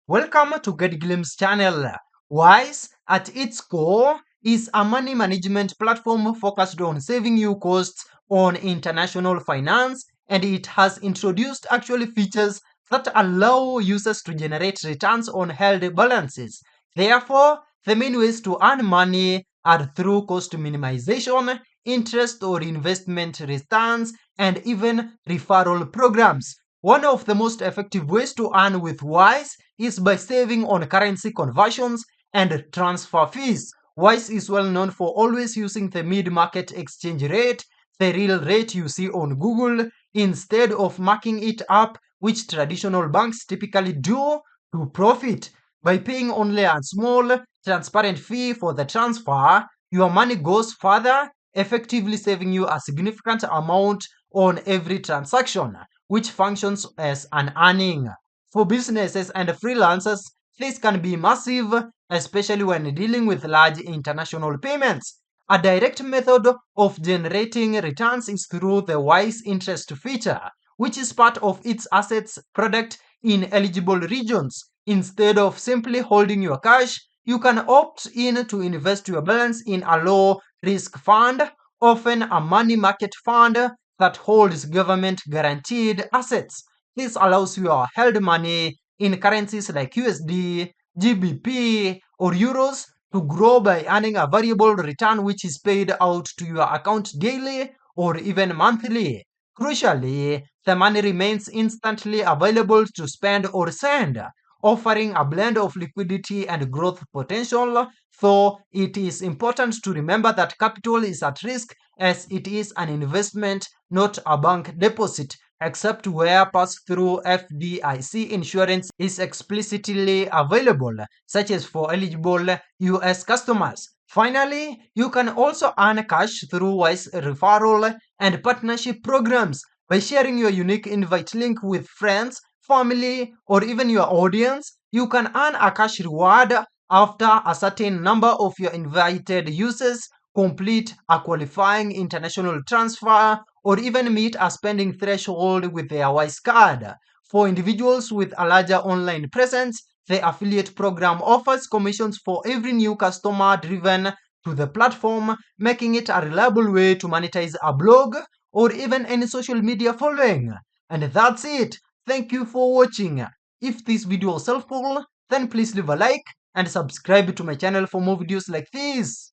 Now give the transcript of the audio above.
Welcome to Get Glimpse channel. Wise, at its core, is a money management platform focused on saving you costs on international finance, and it has introduced actually features that allow users to generate returns on held balances. Therefore, the main ways to earn money are through cost minimization, interest or investment returns, and even referral programs. One of the most effective ways to earn with Wise is by saving on currency conversions and transfer fees. Wise is well known for always using the mid-market exchange rate, the real rate you see on Google, instead of marking it up, which traditional banks typically do to profit. By paying only a small, transparent fee for the transfer, your money goes further, effectively saving you a significant amount on every transaction, which functions as an earning. For businesses and freelancers, this can be massive, especially when dealing with large international payments. A direct method of generating returns is through the Wise Interest feature, which is part of its assets product in eligible regions. Instead of simply holding your cash, you can opt in to invest your balance in a low risk fund, often a money market fund that holds government guaranteed assets. This allows your held money in currencies like USD, GBP, or euros to grow by earning a variable return which is paid out to your account daily or even monthly. Crucially, the money remains instantly available to spend or send, offering a blend of liquidity and growth potential, though it is important to remember that capital is at risk as it is an investment, not a bank deposit, except where pass-through FDIC insurance is explicitly available, such as for eligible US customers. Finally, you can also earn cash through Wise referral and partnership programs by sharing your unique invite link with friends, family, or even your audience. You can earn a cash reward after a certain number of your invited users complete a qualifying international transfer or even meet a spending threshold with their Wise card. For individuals with a larger online presence, the affiliate program offers commissions for every new customer driven to the platform, making it a reliable way to monetize a blog or even any social media following. And that's it. Thank you for watching. If this video was helpful, then please leave a like and subscribe to my channel for more videos like this.